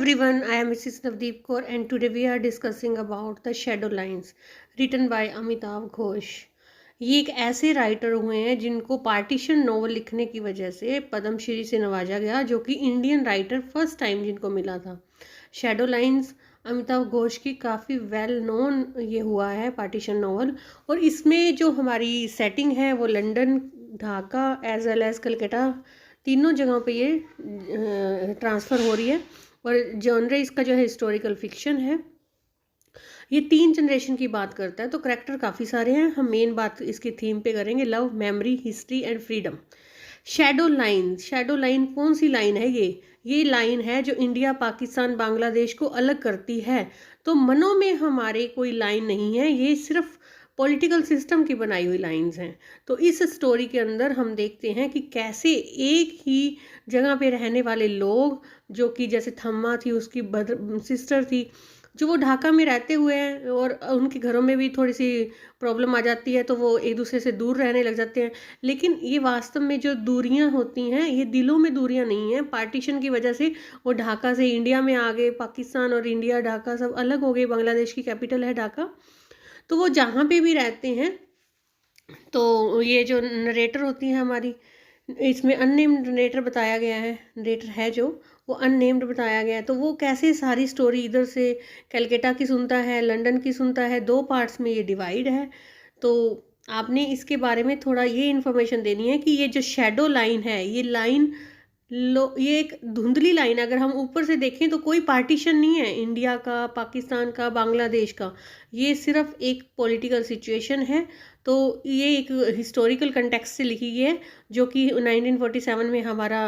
everyone, I am Mrs. Navdeep Kaur and today we are discussing about the Shadow Lines written by Amitabh Ghosh. ये एक ऐसे writer हुए हैं जिनको पार्टीशन नोवेल लिखने की वजह से पद्मश्री से नवाजा गया, जो कि इंडियन राइटर फर्स्ट टाइम जिनको मिला था। शैडो लाइंस अमिताभ घोष की काफ़ी वेल नोन ये हुआ है पार्टीशन नोवेल, और इसमें जो हमारी सेटिंग है वो London, Dhaka as well as Calcutta, तीनों जगहों पे ये ट्रांसफ़र हो रही है। और जॉनर इसका जो है हिस्टोरिकल फिक्शन है। ये 3 जनरेशन की बात करता है, तो करैक्टर काफ़ी सारे हैं। हम मेन बात इसकी थीम पे करेंगे, love, memory, history and freedom. Shadow line कौन सी लाइन है? ये लाइन है जो इंडिया, पाकिस्तान, बांग्लादेश को अलग करती है। तो मनों में हमारे कोई लाइन नहीं है, ये सिर्फ पॉलिटिकल सिस्टम की बनाई हुई लाइंस हैं। तो इस स्टोरी के अंदर हम देखते हैं कि कैसे एक ही जगह पे रहने वाले लोग, जो कि जैसे थम्मा थी, उसकी सिस्टर थी, जो वो ढाका में रहते हुए हैं और उनके घरों में भी थोड़ी सी प्रॉब्लम आ जाती है, तो वो एक दूसरे से दूर रहने लग जाते हैं। लेकिन ये वास्तव में जो दूरियां होती हैं, ये दिलों में दूरियां नहीं हैं। पार्टीशन की वजह से वो ढाका से इंडिया में आ गए, पाकिस्तान और इंडिया, ढाका सब अलग हो गए। बांग्लादेश की कैपिटल है ढाका। तो वो जहाँ पे भी रहते हैं, तो ये जो नरेटर होती है हमारी, इसमें अननेम्ड नरेटर बताया गया है, नरेटर है जो वो अननेम्ड बताया गया है। तो वो कैसे सारी स्टोरी इधर से कलकत्ता की सुनता है, लंदन की सुनता है, 2 पार्ट्स में ये डिवाइड है। तो आपने इसके बारे में थोड़ा ये इन्फॉर्मेशन देनी है कि ये जो शैडो लाइन है, ये लाइन ये एक धुंधली लाइन है। अगर हम ऊपर से देखें तो कोई पार्टीशन नहीं है इंडिया का, पाकिस्तान का, बांग्लादेश का। ये सिर्फ एक पॉलिटिकल सिचुएशन है। तो ये एक हिस्टोरिकल कंटेक्स्ट से लिखी गई है, जो कि 1947 में हमारा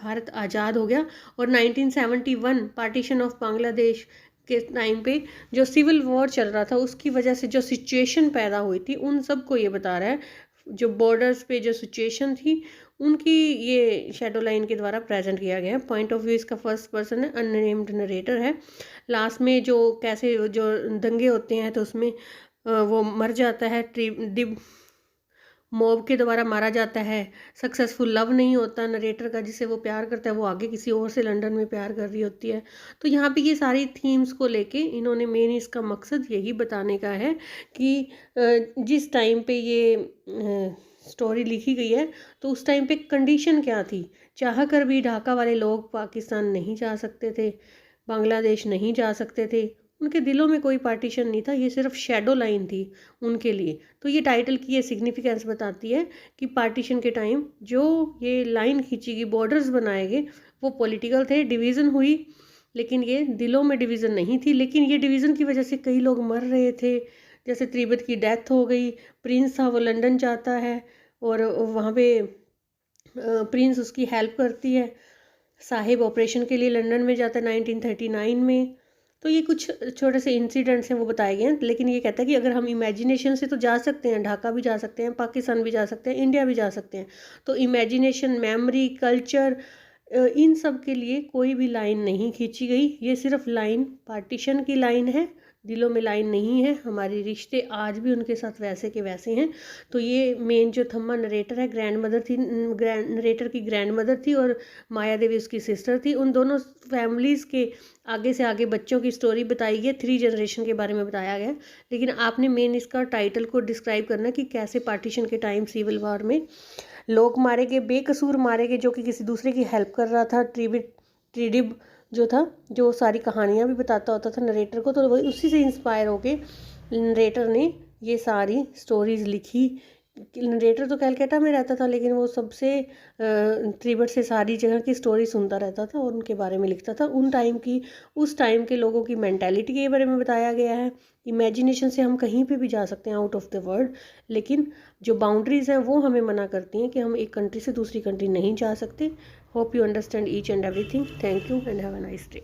भारत आज़ाद हो गया, और 1971 पार्टीशन ऑफ बांग्लादेश के टाइम पे जो सिविल वॉर चल रहा था, उसकी वजह से जो सिचुएशन पैदा हुई थी, उन सब को ये बता रहा है। जो बॉर्डर्स पे जो सिचुएशन थी, उनकी ये शैडो लाइन के द्वारा प्रेजेंट किया गया है। पॉइंट ऑफ व्यू इसका फर्स्ट पर्सन है, अननेम्ड नरेटर है। लास्ट में जो कैसे जो दंगे होते हैं, तो उसमें वो मर जाता है, मॉब के द्वारा मारा जाता है। सक्सेसफुल लव नहीं होता नरेटर का, जिसे वो प्यार करता है, वो आगे किसी और से लंदन में प्यार कर रही होती है। तो यहाँ पे ये सारी थीम्स को लेके इन्होंने मेन इसका मकसद यही बताने का है कि जिस टाइम पे ये स्टोरी लिखी गई है, तो उस टाइम पे कंडीशन क्या थी। चाह कर भी ढाका वाले लोग पाकिस्तान नहीं जा सकते थे, बांग्लादेश नहीं जा सकते थे। उनके दिलों में कोई पार्टीशन नहीं था, ये सिर्फ शैडो लाइन थी उनके लिए। तो ये टाइटल की ये सिग्निफिकेंस बताती है कि पार्टीशन के टाइम जो ये लाइन खींची गई, बॉर्डर्स बनाए गए, वो पॉलिटिकल थे। डिवीज़न हुई, लेकिन ये दिलों में डिवीज़न नहीं थी। लेकिन ये डिवीज़न की वजह से कई लोग मर रहे थे। जैसे त्रिबत की डेथ हो गई, प्रिंस था वो लंदन जाता है, और वहाँ पे प्रिंस उसकी हेल्प करती है। साहिब ऑपरेशन के लिए लंदन में जाता है 1939 में। तो ये कुछ छोटे से इंसिडेंट्स हैं, वो बताए गए हैं। लेकिन ये कहता है कि अगर हम इमेजिनेशन से तो जा सकते हैं, ढाका भी जा सकते हैं, पाकिस्तान भी जा सकते हैं, इंडिया भी जा सकते हैं। तो इमेजिनेशन, मेमोरी, कल्चर, इन सब के लिए कोई भी लाइन नहीं खींची गई। ये सिर्फ लाइन पार्टीशन की लाइन है, दिलों में लाइन नहीं है। हमारे रिश्ते आज भी उनके साथ वैसे के वैसे हैं। तो ये मेन जो थम्मा नरेटर है, ग्रैंड मदर थी, नरेटर की ग्रैंड मदर थी, और माया देवी उसकी सिस्टर थी। उन दोनों फैमिलीज़ के आगे से आगे बच्चों की स्टोरी बताई गई, 3 जनरेशन के बारे में बताया गया। लेकिन आपने मेन इसका टाइटल को डिस्क्राइब करना कि कैसे पार्टीशन के टाइम सिविल वॉर में लोग मारे गए, बेकसूर मारे गए, जो कि किसी दूसरे की हेल्प कर रहा था। ट्रीडिब जो था, जो सारी कहानियाँ भी बताता होता था नरेटर को, तो वही उसी से इंस्पायर होके नरेटर ने ये सारी स्टोरीज़ लिखी। नरेटर तो कलकत्ता में रहता था, लेकिन वो सबसे त्रिबट से सारी जगह की स्टोरी सुनता रहता था और उनके बारे में लिखता था। उस टाइम के लोगों की मेंटालिटी के बारे में बताया गया है। इमेजिनेशन से हम कहीं पे भी जा सकते हैं आउट ऑफ द वर्ल्ड, लेकिन जो बाउंड्रीज़ हैं वो हमें मना करती हैं कि हम एक कंट्री से दूसरी कंट्री नहीं जा सकते। Hope you understand each and everything. Thank you and have a nice day.